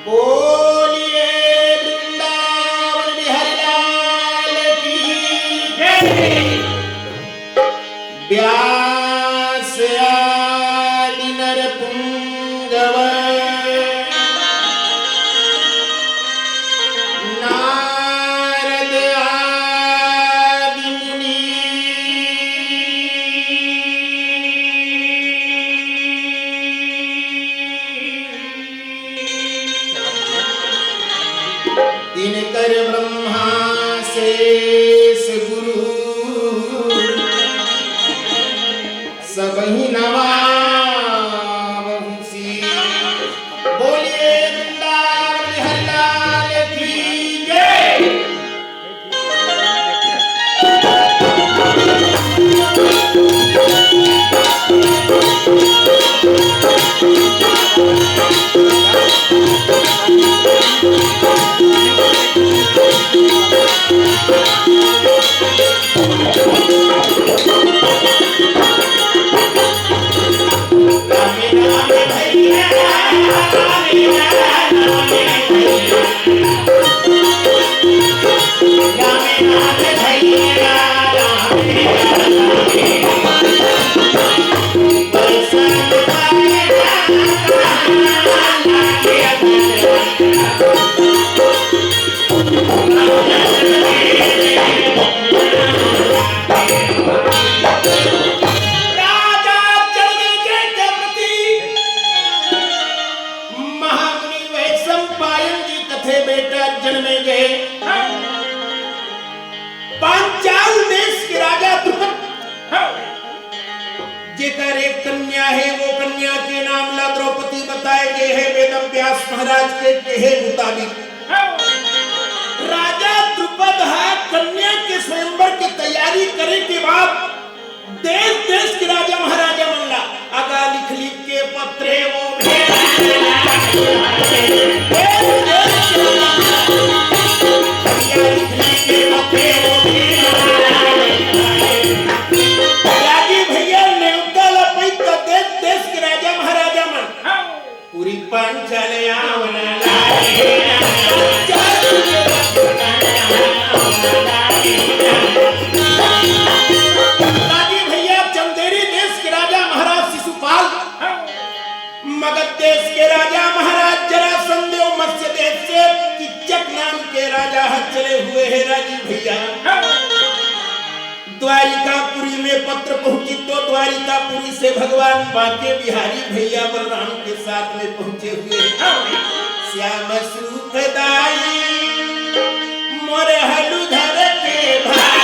बोलिए वृंदावन बिहारी लाल की जय। व्यास आदि नरपुंगव नारद आदि मुनि दिनकर ब्रह्मा शेष गुरु सबहि नमामि सी। बोलिए वृंदावन बिहारी लाल की जय। पांचाल देश के राजा द्रुपद जेकर एक कन्या है, वो कन्या के नाम ला द्रौपदी बताए गए हैं वेद व्यास महाराज के कहे मुताबिक। राजा द्रुपद कन्या के स्वयंवर की तैयारी करे के बाद देश देश के राजा महाराजा मनला आगा लिख लिख के पत्रे वो मगध देश के राजा महाराज जरासंध मत्स्य देश से किच्चक नाम के राजा चले हुए हैं। राजी भैया द्वारिकापुरी में पत्र पहुंची तो द्वारिकापुरी से भगवान बांके बिहारी भैया बलराम के साथ में पहुंचे हुए श्याम सुखदाई मोर हलुधर के भाई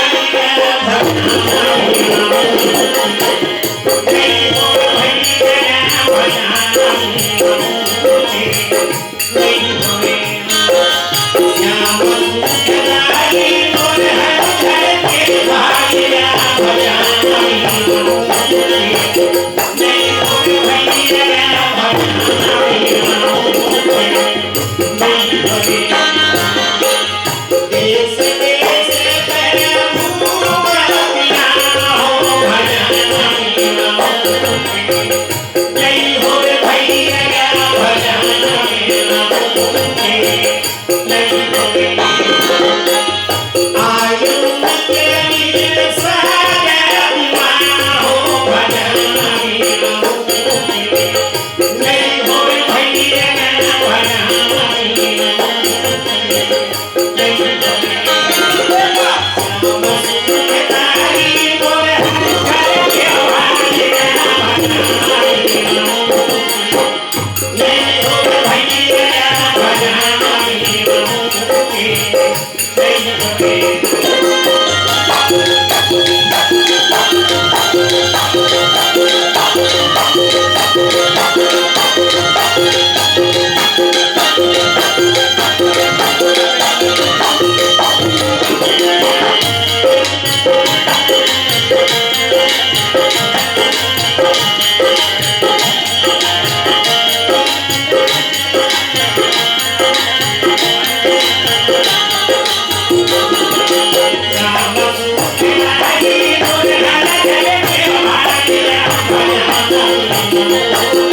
Thank you.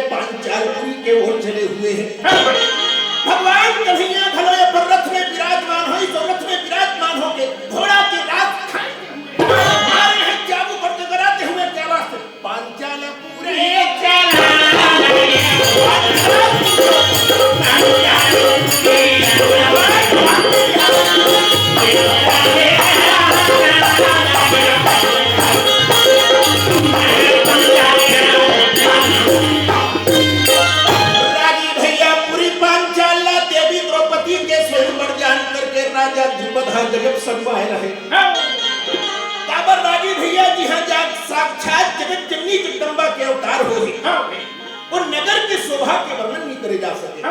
पांचालपुरी के ओर चले हुए हैं। भगवान कन्हैया घलोए पर रथ में विराजमान हो, तो रथ में विराजमान होके घोड़ा के रात खाए मारे हैं चाबू पर कराते हुए क्या वास्ते पांचालपुरी जगत संवाय रहे। काबर राजी भैया जी हाँ जाग साक्षात जगत जननी जगदम्बा के अवतार हो ही और नगर के शोभा के वर्णन नहीं करे जा सके।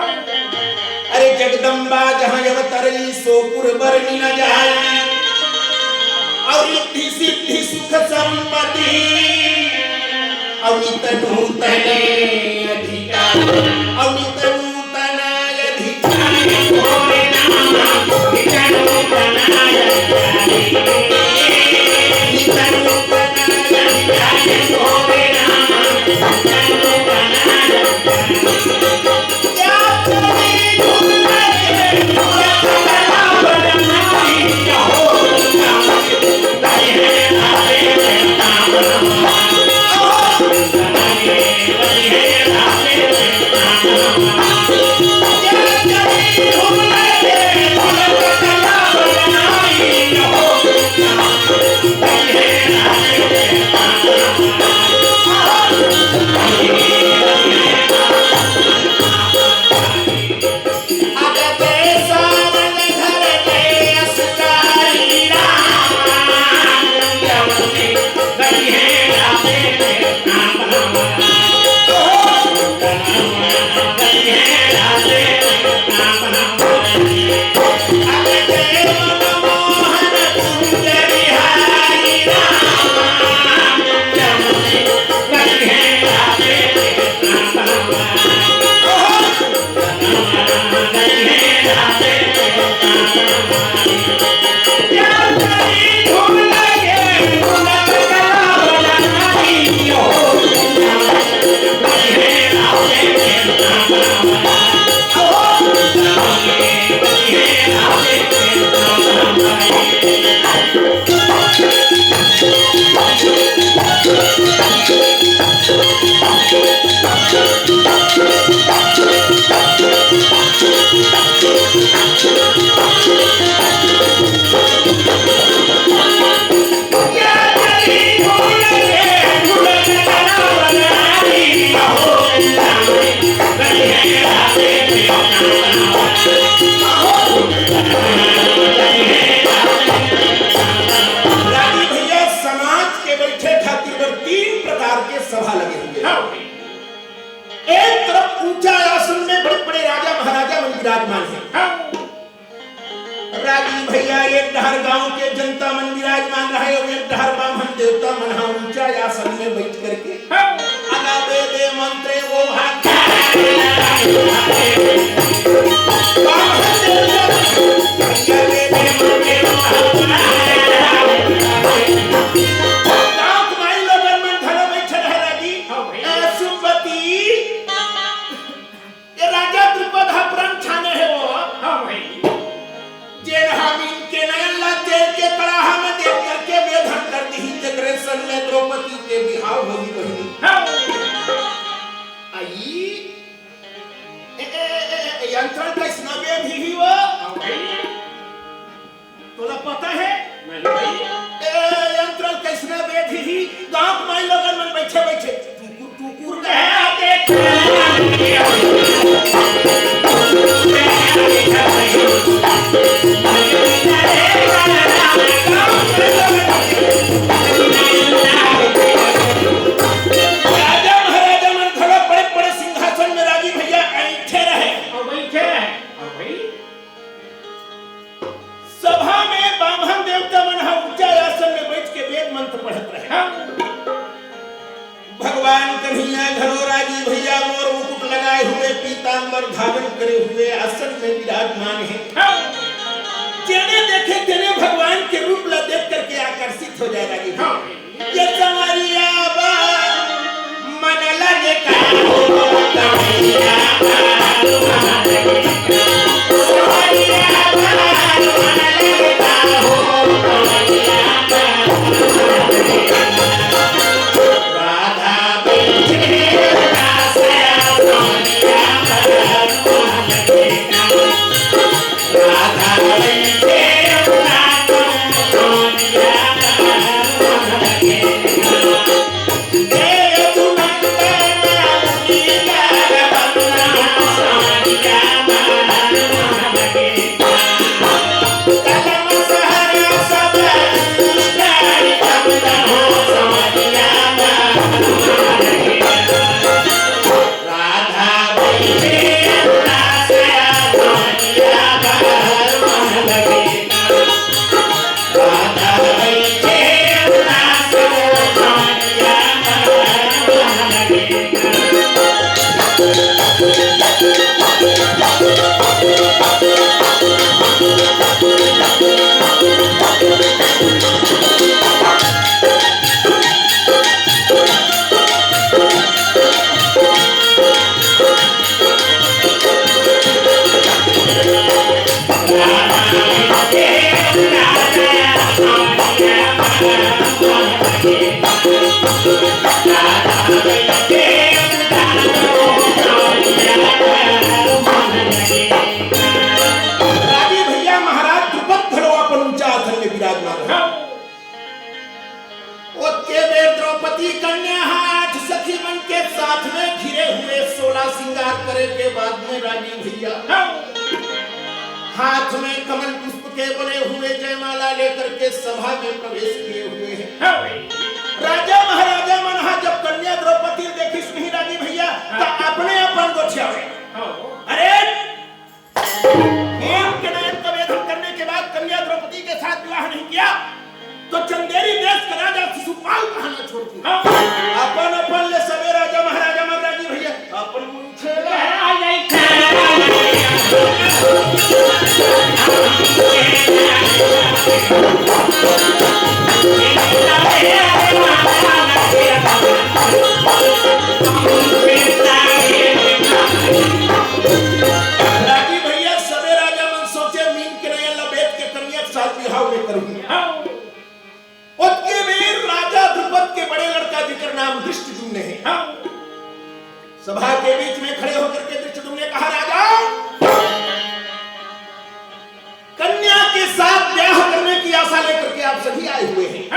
अरे जगदम्बा जहाँ अवतरी सोपुर बरनी न जाए और रिद्धि सिद्धि सुख संपत्ति और तनु तने अधिकार और तनु तनाय अधिकार होरे नाम विचनु तनाय विचनु तनाय अधिकार होरे नाम विचनु तनाय क्या करे दुनिया के दुनिया बनाई हो ताई है आवे नाम विराजमान है। राजी भैया एक डहर गांव के जनता मन विराजमान रहे और एक डहर ब्राह्मण देवता मन हा ऊंचा आसन में बैठ करके अगा दे मंत्रे वो हाथ द्रौपदी के बिहाव होगी बहिनी आई यंत्रण का स्नावे भी वो तोला पता है यंत्रण का स्नावे भी गांव में लोगन मन बैठे बैठे टुकुर भगवान कन्हैया घरो राजी भैया मोर मुकुट लगाए हुए पीतांबर धारण करे हुए आसन में विराजमान है। जेने देखे तेने भगवान के रूप ला देख करके आकर्षित हो जाए राजी। ये संवरिया बा मन लगे का भैया महाराज द्रुपद खड़ो अपन ऊंचा आसन में विराजमान है। उसके वे द्रौपदी कन्या हाथ सखी मन के साथ में घिरे हुए 16 श्रृंगार करे के बाद में राजी भैया हाथ में कमल पुष्प के बने हुए जयमाला लेकर के सभा में प्रवेश किए हुए हैं। राजा महाराजा मनहा जब कन्या द्रौपदी देखी नहीं राजी भैया तो अपने अपन को छावे। अरे हेम के नयन का वेधन करने के बाद कन्या द्रौपदी के साथ विवाह नहीं किया तो चंदेरी देश का राजा शिशुपाल कहना छोड़ दिया। अपन अपन ले सबे राजा महाराजा महाराजी भैया अपन मुझे राजी भैया सबे राजा मन सोचे मीन के नयन लपेट के कन्या के साथ विवाह में करूंगा। उसके वीर राजा द्रुपद के बड़े लड़का जिकर नाम दृष्टद्युम्न है। सभा के बीच में खड़े होकर के दृष्टद्युम्न ने कहा राजा कन्या के साथ ब्याह करने की आशा लेकर के आप सभी आए हुए हैं।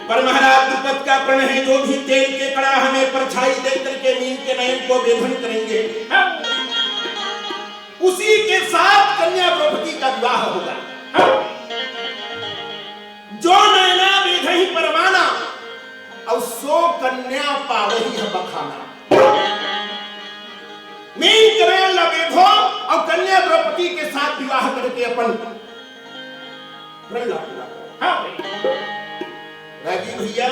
पर महाराज द्रुपद का प्रण है जो भी तेल के कड़ाह में परछाई देकर के मीन के नयन को वेधन करेंगे उसी के साथ कन्या द्रौपदी का विवाह होगा। जो नैना वेधहि परवाना और सो कन्या पावही है बखाना। मीन करें लबेधो और कन्या द्रौपदी के साथ विवाह करके अपन राजी भैया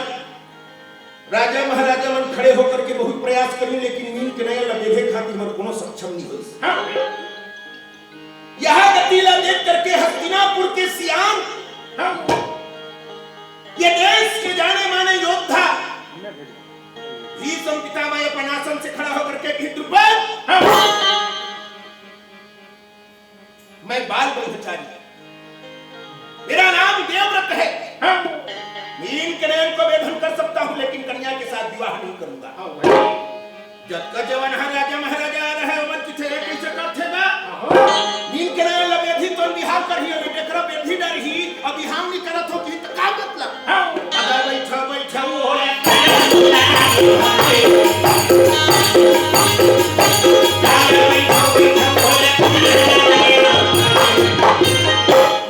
राजा महाराजा मन खड़े होकर के बहुत प्रयास करी लेकिन मीन के नया लबेधे खातिर मन कोनो सक्षम नहीं हुई। यह गतिला देख करके हस्तिनापुर के सियाम ये देश के जाने माने योद्धा भीष्म पितामह अपन आसन से खड़ा होकर के द्रुपद मैं बाल ब्रह्मचारी मेरा नाम देवव्रत है। मीन के नयन को वेधन कर सकता हूं लेकिन कन्या के साथ विवाह नहीं करूंगा। जब का जवान राजा महाराजा आ रहा है मन किथे कैसे करथेगा मीन के नयन लबेधी तो बिहार कर ही बेकरा बेधी डर ही अब बिहार नहीं करत हो कि का मतलब अगर बैठा बैठा हो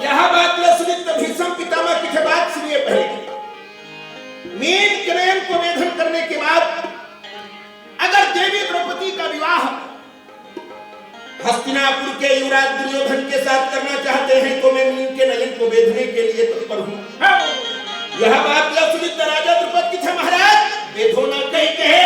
यह बात सुनित भीष्म पितामह की बात सुनिए पहले। मीन के नयन को वेधन करने के बाद अगर देवी द्रौपदी का विवाह हस्तिनापुर के युवराज दुर्योधन के साथ करना चाहते हैं तो मैं मीन के नयन को वेधने के लिए तत्पर हूं। यह बात सुनित राजा द्रुपद की थे महाराज वेधो न कहीं कहे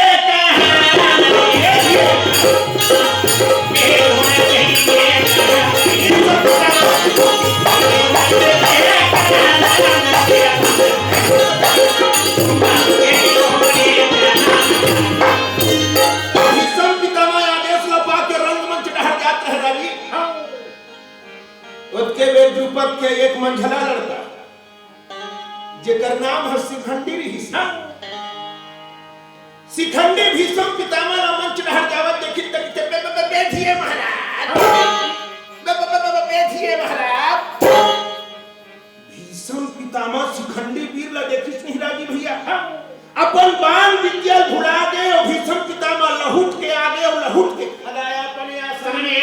द्रुपद के एक मंझला लड़का जेकर नाम है शिखंडी रही शिखंडी भीष्म पितामह मंच डहर जावत देखि बैठिए महाराज बैठिए महाराज। भीष्म पितामह शिखंडी वीर ला देखिस नहीं राजी भैया अपन बाण विद्या भुला गए और भीष्म पितामह लहुट के आगे और लहुट के खड़ाया अपने आसन में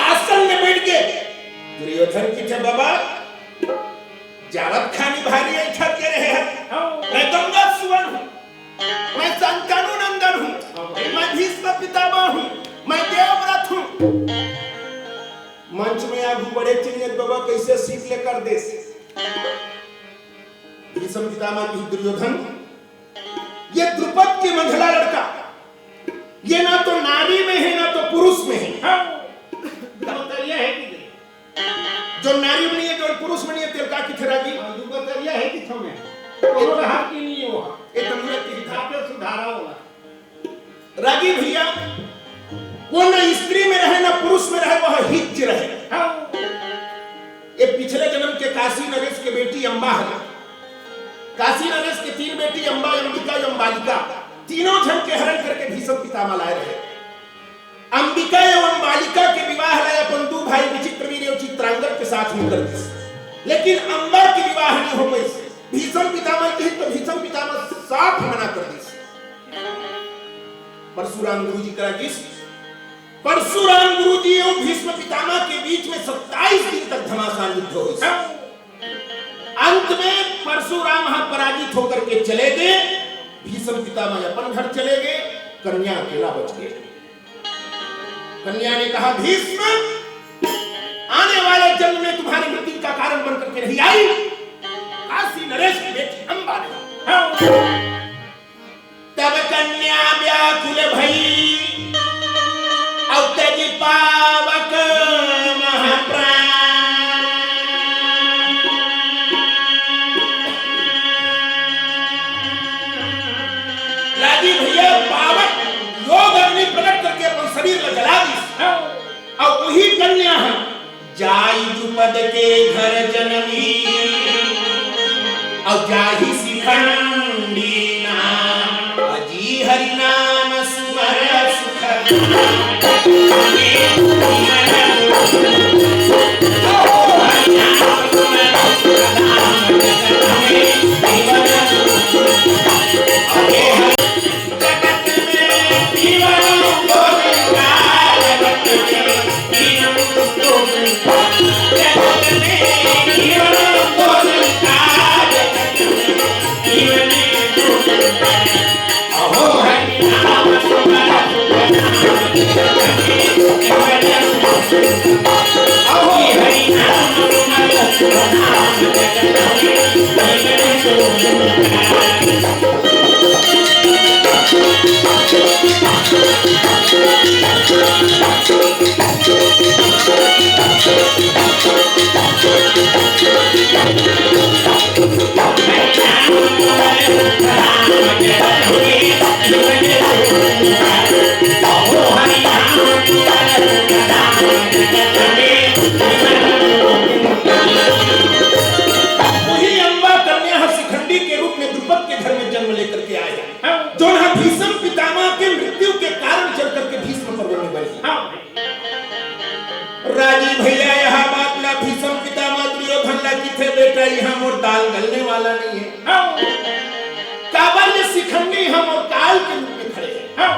आसन में बैठ के दुर्योधन की थे बाबा जावत खानी भारी इच्छा के रहे हैं मैं गंगा सुवन हूं मैं संतानु नंदन हूं मैं भीष्म पितामह हूं मैं देवव्रत हूं। मंच में आगू बड़े चिन्ह बाबा कैसे सीख लेकर देश भीष्म पितामह की दुर्योधन ये द्रुपद के मंझला लड़का ये ना तो नारी में है ना तो पुरुष में है। जो नारी में नहीं है जो पुरुष में नहीं है तिलका की थेरागी दुबतरिया है कि थमे कोनो हाथ की नहीं हो ए तमुरे की धापे सुधारा होला रागी भैया वो न स्त्री में रहे न पुरुष में रहे, वह हिच रहे। ये पिछले जन्म के काशी नरेश के बेटी अंबा है। काशी नरेश के 3 बेटी अंबा, अंबिका, अंबालिका, तीनों जन के हरण करके भीष्म पितामह लाए रहे। अंबिका एवं बालिका के विवाह लाए अपन 2 भाई विचित्रवीर्य और चित्रांगद के साथ मिलकर के, लेकिन अंबा की विवाह नहीं हो पाई। भीष्म पितामह की तो भीष्म पितामह साफ मना कर दी। परशुराम गुरु जी का किस परशुराम गुरु जी और भीष्म पितामह के बीच में 27 दिन तक घमासान युद्ध हुआ। अंत में परशुराम पराजित होकर के चले गए, भीष्म पितामह अपन घर चले गए, कन्या अकेला बच गए। कन्या ने कहा, भीष्म आने वाले जन्म में तुम्हारी मृत्यु का कारण बनकर के नहीं आई, काशी नरेश की बेटी अंबा ने। तब कन्या व्याकुल भई और तेजी पावक महाप्राण। राजी भैया पावक योग अग्नि प्रकट करके अपन शरीर में जला दी। और वही कन्या है जाई द्रुपद के घर जननी और जाहि शिखंडी नाम, अजी हरि नाम सुमर सुख। राजी भैया यहाँ बात ना भीष्म पितामह दुर्योधन ला किथे बेटा, यहाँ मोर दाल गलने वाला नहीं है। काबल शिखंडी हम और काल के रूप में खड़े हैं।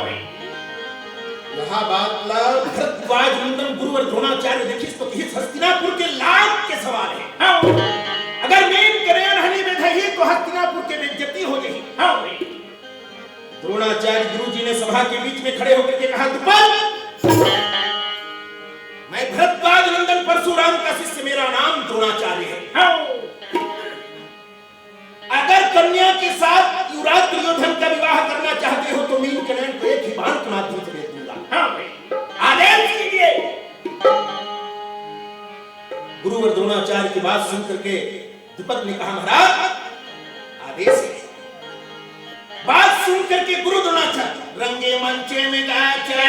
यहाँ बात ला भरद्वाज नंदन गुरु और द्रोणाचार्य देखिस तो किस हस्तिनापुर के लाभ के सवाल है। अगर मेन करे रहने में थी तो हस्तिनापुर के बेइज्जती हो गई। द्रोणाचार्य गुरु जी ने सभा के बीच में खड़े होकर के कहा, द्रुपद मैं भरद्वाज नंदन परशुराम का शिष्य, मेरा नाम द्रोणाचार्य है। अगर कन्या के साथ युवराज दुर्योधन का विवाह करना चाहते हो तो मीन कन्या को एक ही बाण के माध्यम से दे दूंगा। आदेश कीजिए। गुरु और द्रोणाचार्य की बात सुन करके द्रुपद ने कहा, महाराज आदेश है। बात सुन करके गुरु द्रोणाचार्य रंगे मंचे में गाचा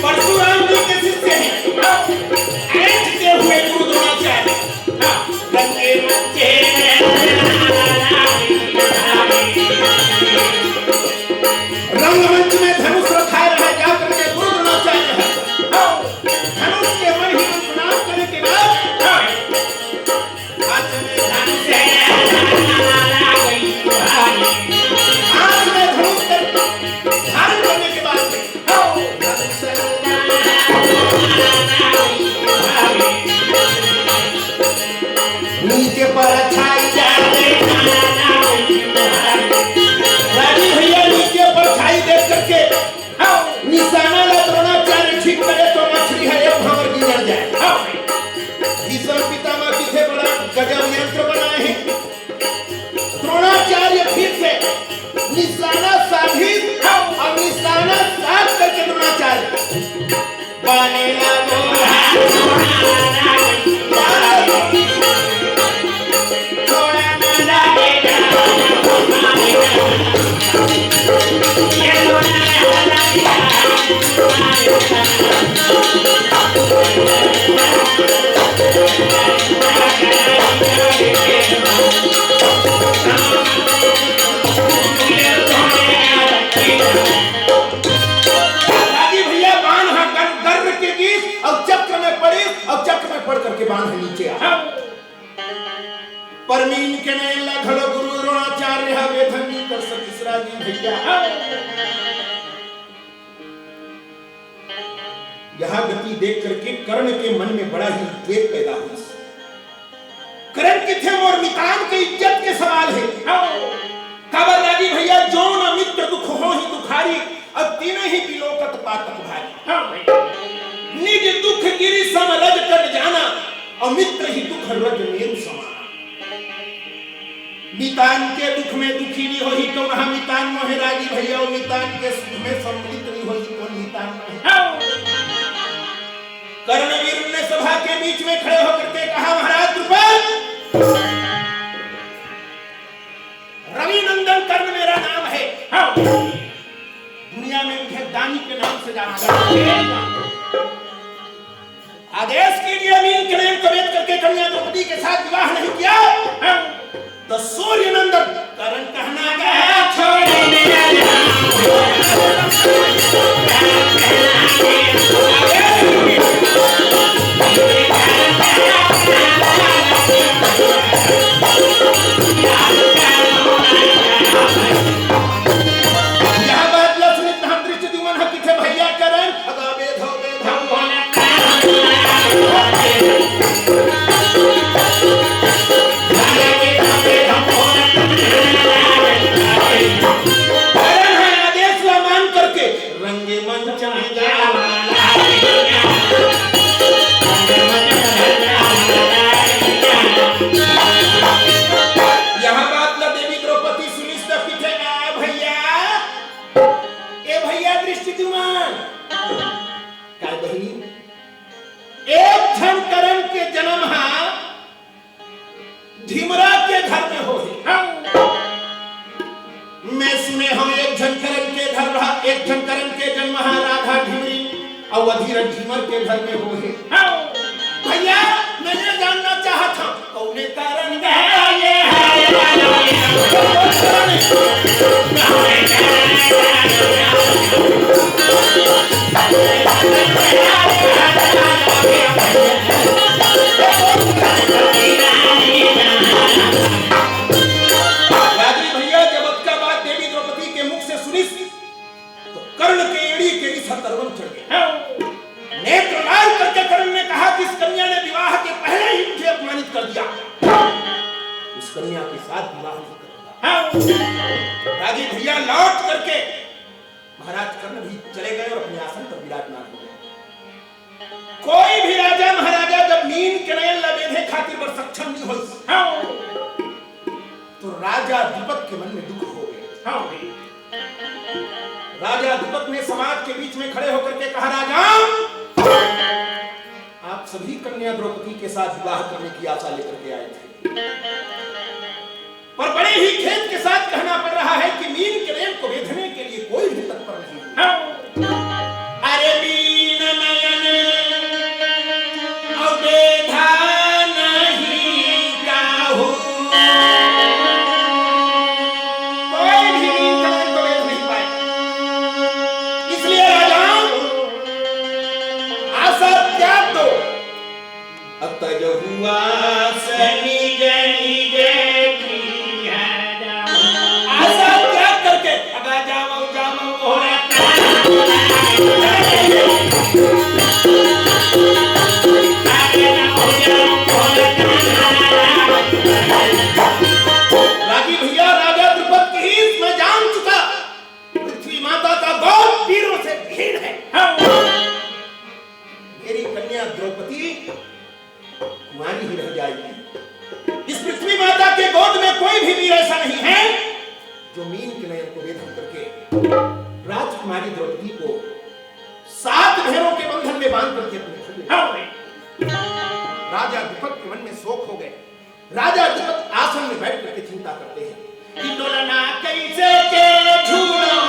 परशुराम जी के शिष्य हैं, ऐंठते हुए गुरु द्रोणाचार्य रंगे मंचे रंगमंच में धनुष रखाए रहे जाकर के गुरु द्रोणाचार्य धनुष के मन ही प्रणाम करने के बाद हाथ में धनुष धारण करने के बाद नीचे पर छाई जाए। राजी भैया नीचे पर छाई देख करके निशाना ला द्रोणाचार्य ठीक करे तो मछली है एक भंवर गिर जाए। भीष्म पितामह किसे बड़ा गजब यंत्र बनाए हैं। द्रोणाचार्य फिर से निशाना साधी और निशाना साध करके द्रोणाचार्य बने लगो बांध नीचे परमीन के नैला खड़ो गुरु द्रोणाचार्य वेधनी कर सतीसरा जी भैया यह गति देख करके कर्ण के मन में बड़ा ही द्वेष पैदा हुआ। कर्ण के थे और मितान की इज्जत के सवाल है। काबर लागी भैया जो न मित्र दुख हो ही दुखारी अब तीनों ही बिलोकत पातक भारी निज दुख गिरी सम रज कट जाना और मित्र ही दुख रज मेरु समान। मितान के दुख में दुखी नहीं हो ही तो वहां मितान मोहे रागी भैया और मितान के सुख में सम्मिलित नहीं हो ही तो मितान मोहे। कर्णवीर ने सभा के बीच में खड़े होकर के कहा महाराज द्रुपद रवि नंदन कर्ण मेरा नाम है। दुनिया में मुझे दानी के नाम से जाना जाता है। आदेश कीजिए मीन करें को वेद करके कन्या द्रौपदी के साथ विवाह नहीं किया तो सूर्य नंदन कर्ण कहना गया छोड़े यह बात लक्ष्मित हम दृष्टि दुमन हक थे भैया करण अदा बेधो आदेश ला मान करके रंगे मंच में यह बात ला देवी द्रौपदी सुनिस तक पीछे भैया ए भैया दृष्टि दुमन क्या बहनी एक क्षण करण के जन्म धीमरा के घर में हो मैं सुने हम एक क्षण करण के घर रहा एक क्षण करण के जन्म राधा ढीमरी और अधीर ढीमर के घर में हो भैया मैंने जानना चाहा था कौन कारण भैया जब का बात देवी द्रौपदी के मुख से सुनी तो कर्ण के एड़ी के तरवन चढ़ गया। नेत्र लाल करके कर्ण ने कहा कि इस कन्या ने विवाह के पहले ही मुझे अपमानित कर दिया, उस कन्या के साथ विवाह नहीं करूंगा। राजी भैया लौट करके महाराज कर्ण भी चले गए और अपने आसन पर विराजमान हो गए। कोई भी राजा महाराजा जब मीन के नयन लबेधे खातिर पर सक्षम नहीं हो तो राजा द्रुपद के मन में दुख हो गए। राजा द्रुपद ने समाज के बीच में खड़े होकर के कहा राजा आप सभी कन्या द्रौपदी के साथ विवाह करने की आशा लेकर के आए थे, पर बड़े ही खेद के साथ कहना पड़ रहा है कि मीन के नयन को वेधने के लिए कोई भी तत्पर नहीं। अरे मीन नयन अवेधा नहीं काहू, कोई भी मीन के नयन को वेध नहीं पाए। इसलिए राजा आशा त्याग दो। अतज हुआ सनी जनी राजी भैया राजा द्रुपद की हित में जान चुका, पृथ्वी माता का बहुत वीरों से भीड़ है। मेरी कन्या द्रौपदी कुंवारी ही रह जाएगी। इस पृथ्वी माता के गोद में कोई भी वीर ऐसा नहीं है जो मीन के नयन को वेधन करके राजकुमारी द्रौपदी को 7 भेड़ों के बंधन में बांध करके अपने घर ले। राजा द्रुपद के मन में शोक हो गए। राजा द्रुपद आसन में बैठ करके चिंता करते हैं कि डोलना कैसे के झूलों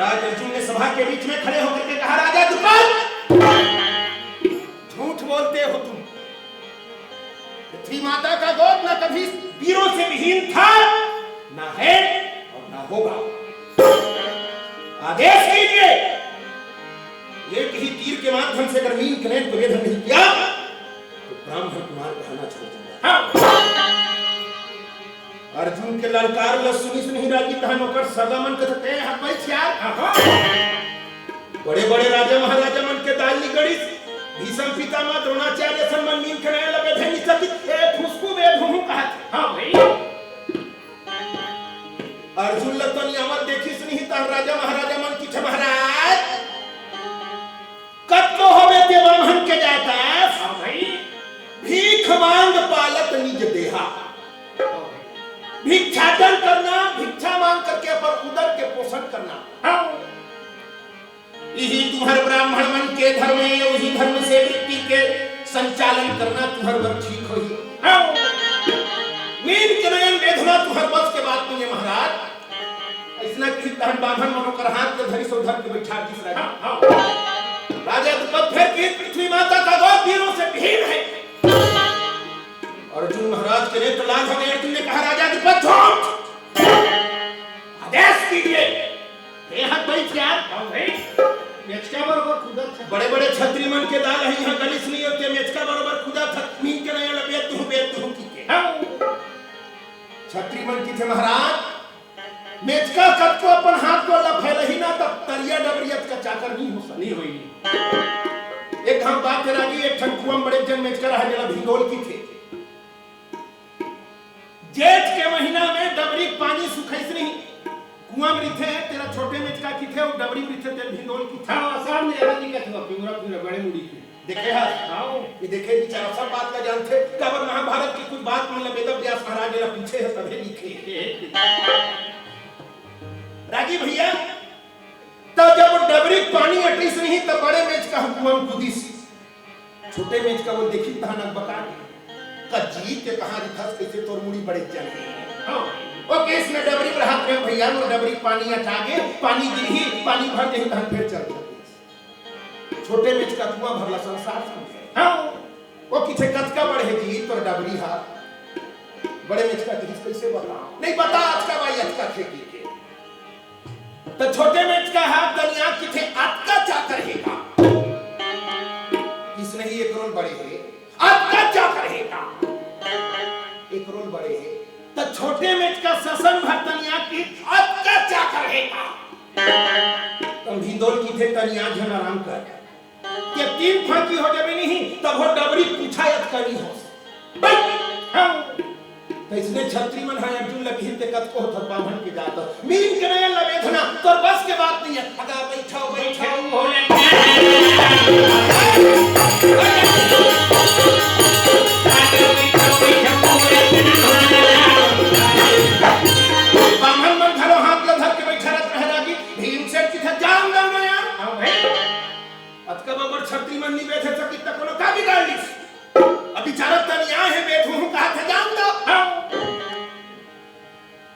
महाराज अर्जुन ने सभा के बीच में खड़े होकर के कहा, राजा द्रुपद, झूठ बोलते हो तुम। पृथ्वी माता का गोद न कभी वीरों से विहीन था, न है और न होगा। आदेश कीजिए, एक ही तीर के माध्यम से अगर मीन कनेट को वेधन नहीं किया तो ब्राह्मण कुमार कहना छोड़ दूंगा। अर्जुन के ललकार ल सुनी राजी तहन ओकर सदा मन कहते हैं हाथ भाई यार। बड़े बड़े राजा महाराजा मन के दाली गड़ी भीष्म पितामह द्रोणाचार्य सम्मान मीन कनेट लगे थे निचकित ए फुसकू बे भूहू कहा थे। हां भाई अर्जुन लतन अमर देखी सुनी ता राजा महाराजा मन की महाराज कत को होवे ते ब्राह्मण के जाता। हां भाई भीख मांग पालत निज देहा। भिक्षाटन करना, भिक्षा मांग करके अपन उदर के पोषण करना, यही तुम्हारे ब्राह्मण मन के धर्म है। उसी धर्म से व्यक्ति के संचालन करना तुम्हारे वर ठीक हो ही। मीन के नयन वेधना तुम्हारे बस के बात नहीं है महाराज। ऐसा कि तहन ब्राह्मण मनो कर हाथ के धरी सो धर के बैठा दिस राजा। राजा द्रुपद फिर की पृथ्वी माता का गोद वीरों से विहीन है। अर्जुन महाराज के नेत्र लाल हो गए। अर्जुन ने कहा, राजा द्रुपद झूठ, आदेश कीजिए। हाथ बैठ यार। मेचका बरोबर खुदा था। बड़े बड़े छत्री मन के दाल है यहाँ गलिस नहीं होते। मेचका बरोबर खुदा था। मीन के नया लबेत तू की के छत्री मन की थे महाराज। मेचका कत को अपन हाथ को लफैल ही ना तब तरिया डबरियत का चाकर नहीं हो सकती होई। एक हम बात है राजी, एक ठनकुआ बड़े जन मेचका रहा जला भिंगोल की थे। जेठ के महीना में डबरी पानी सुखैस नहीं कुआं में रिथे तेरा छोटे मेचका की थे और डबरी में रिथे तेल भिंगोल की था। आसाम में जगह दिखा था पिंगरा पिंगरा बड़े मुड़ी की देखे हां ये देखे बेचारा सब बात का जानते। कबर महाभारत की कुछ बात मतलब वेद व्यास महाराज ने पीछे है तभी लिखे। राजी भैया तो जब डबरी पानी अटिस नहीं तब बड़े मेचका कुआं में कुदिस। छोटे मेचका वो देखी तहनक बका जी के कहा दिखस कैसे तोर मुड़ी बड़े चल। हां ओ केस में डबरी पर हाथ रख भैया नो डबरी पानी अटागे पानी गिरही पानी भर दे धन फिर चल गए। छोटे मेच का कुआं भरला संसार समझे। हां ओ किथे कत का बढ़े जी तोर डबरी हा बड़े मेच का किस कैसे बताओ नहीं बता आज का भाई आज का खेती के तो छोटे मेच का हाथ दुनिया किथे आज का चा करेगा। इस नहीं एक रोल बड़े है आज का चा करेगा। एक रोल बड़े है तो छोटे मेच का ससन भरतनिया की अब का क्या करेगा। तुम भिंदोल की थे तनिया जन आराम कर के तीन फांकी हो जावे नहीं तब वो डबरी पूछा यत करी हो। हां तो इसने छत्री मन है अर्जुन लगी हिते कत को थर ब्राह्मण की जात मीन के नया लवेधना तो बस के बात नहीं है। अगर बैठाओ हो ब्राह्मण मन घरों हाथ ल धर के बैठा रहत रह रागी भीम से किथे जान दो ना यार। हां भाई अतका बबर छत्री मन नी बैठे सकी त कोनो का बिगाड़ लिस। अभी चारत तनिया है बैठू कहा था जान दो।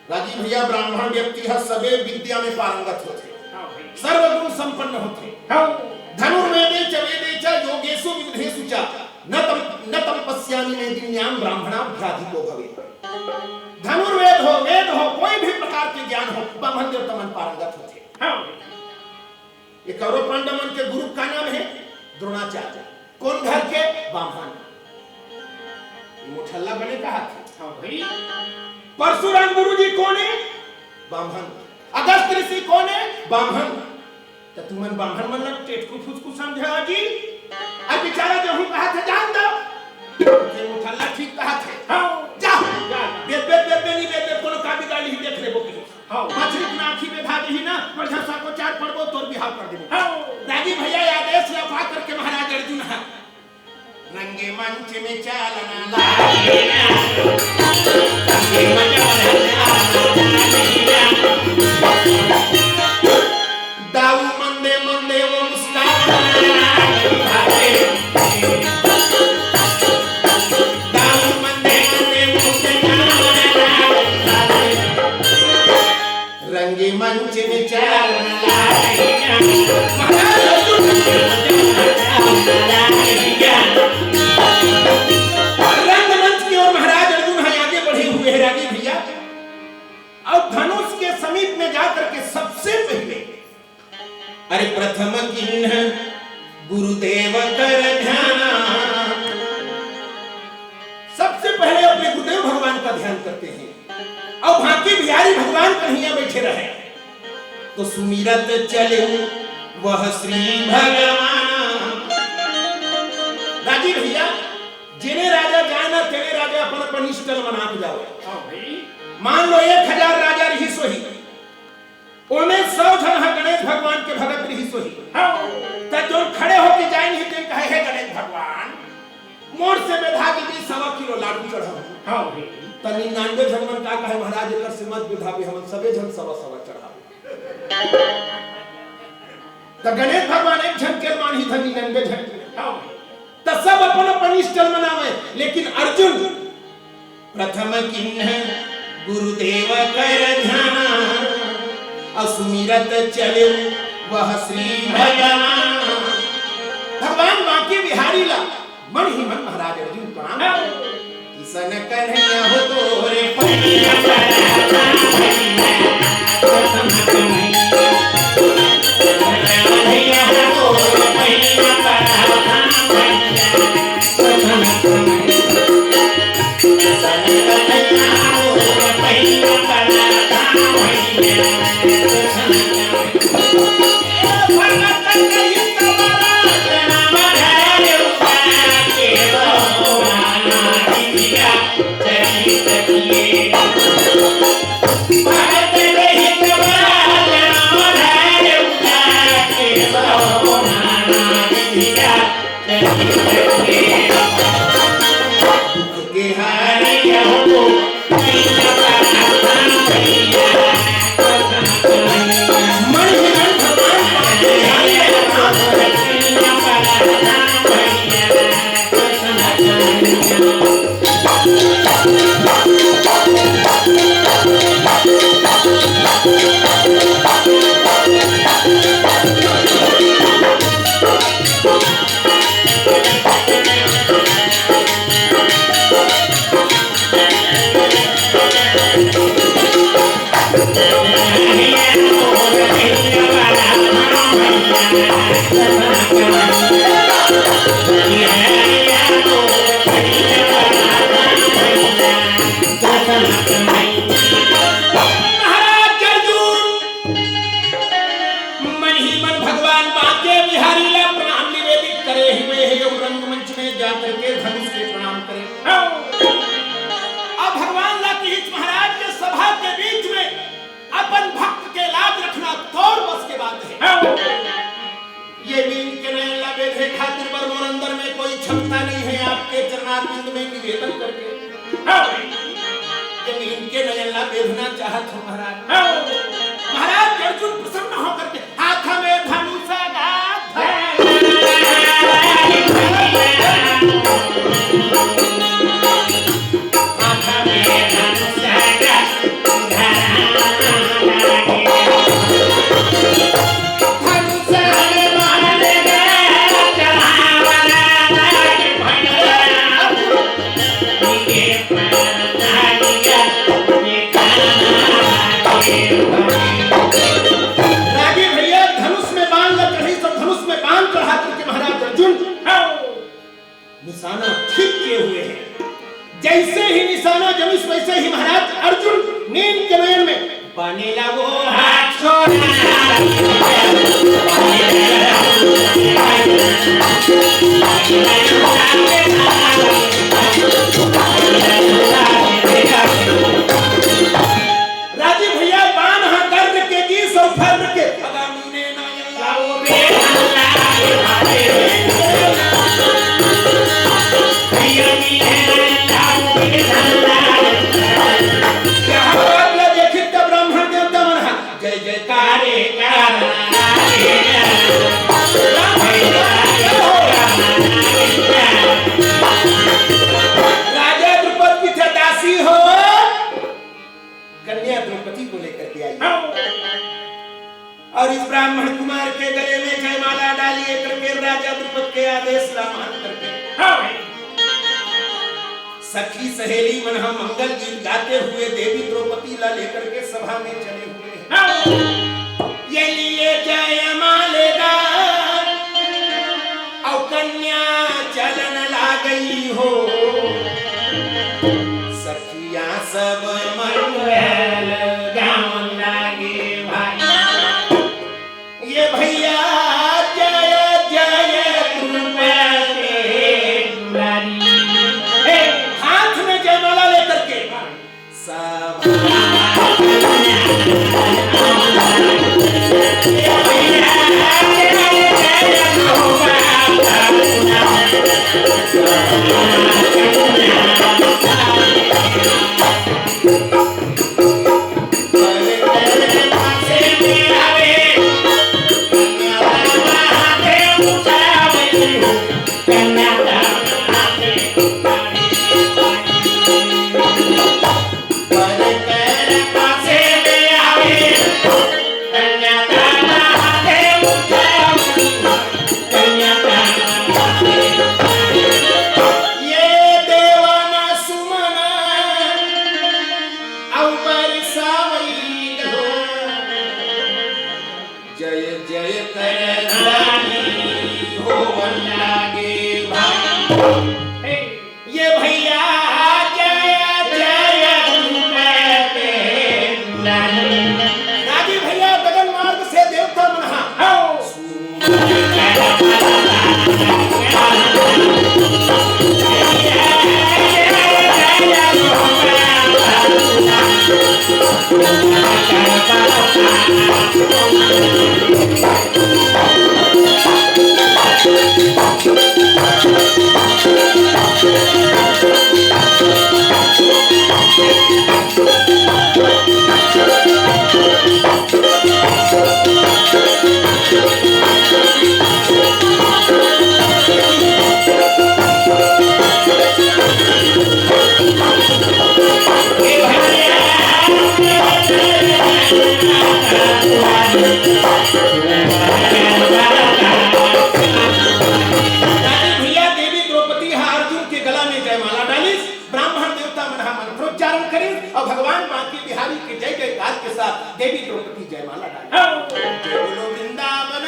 राजी भैया ब्राह्मण व्यक्ति है सबे विद्या में पारंगत होते। हां भाई सर्वगुण संपन्न होते। हां धनुर्वेदे च वेदे च योगेषु विविधेषु च न तपस्यामि में दिन्याम ब्राह्मणा भ्राधिको भवे। धनुर्वेद हो वेद हो कोई भी प्रकार के ज्ञान हो ब्राह्मण देवता मन पारंगत होते। हां ये कौरव पांडव मन के गुरु का नाम है द्रोणाचार्य। कौन घर के ब्राह्मण मुठल्ला बने कहा था। हां भाई परशुराम गुरुजी कौन है ब्राह्मण। अगस्त ऋषि कौन है ब्राह्मण। तो तुमन ब्राह्मण मन टेट को फुस को समझा जी अब बेचारा जो हूं कहा था जान दो ये मुठल्ला ठीक कहा थे। हां जाओ बेद नहीं बेद कोनो का बिगाड़ी ही देख लेबो की। हां मछली में आंखी में धागे ही ना बढ़िया सा को चार पड़बो तोर बिहाव कर देबो। हां राजी भैया आदेश लफा करके महाराज अर्जुन है रंगे मंच में चालना लागे रंगे दाऊ मंदे मंदे वो मुस्कान दाऊ मंदे मंदे वो मुस्कान रंगमंच में चाल महाराज अर्जुन रंगमंच की ओर महाराज अर्जुन आगे बढ़े हुए हैं रागी भैया। और धनुष के समीप में जाकर के सबसे पहले अरे प्रथम किन्ह गुरुदेव कर ध्यान, सबसे पहले अपने गुरुदेव भगवान का ध्यान करते हैं। और बाकी बिहारी भगवान कन्हैया बैठे रहे तो सुमिरत चले वह श्री भगवान। राजी भैया जिने राजा जाए ना तेरे राजा अपन अपन इष्टल बना के जाओ। मान लो 1000 राजा रही सोही उनमें 100 जन गणेश भगवान के भगत रही सोही तो जो खड़े होके जाए नहीं तो कहे है गणेश भगवान मोर से बेधा के 1.25 किलो लाडू चढ़ाओ। हां भाई त 99 जन मन का कहे महाराज एकर से मत बेधाबे हम सबे जन 1.25 चढ़ाओ। त गणेश भगवान एक जन के मान ही था 99 जन। हां त सब अपन अपन इष्टल मनावे। लेकिन अर्जुन प्रथम किन्ह गुरुदेव कर ध्यान असुमिरत चले वह श्री भगवान। भगवान बांके बिहारी ला मन ही मन महाराज अर्जुन प्रणाम किसन कन्हैया हो तोरे पैया महाराज अर्जुन प्रसन्न होकर के हाथ में धनुष निशाना ठीक किए हुए हैं। जैसे ही निशाना जमीस वैसे ही महाराज अर्जुन नींद के नयन में पानी लागो हाथ राजी भैया बाण कर के जी सौ फर के अगामी ना लाओ राजा कन्या द्रौपदी को लेकर के आई और इस ब्राह्मण कुमार के गले में जयमाला डालिए करके राजा द्रुपद के आदेश ला मान करके सखी सहेली मन हम मंगल गीत गाते हुए देवी द्रौपदी ला लेकर के सभा में चले हुए ये लिए जयमालेगा और कन्या चलन ला गई हो सखिया सब मंगल गावन लागे भाई ये भैया जय जय हाथ में जयमाला लेकर के सब देवी द्रौपदी जयमाला डाली जय बोलो वृंदावन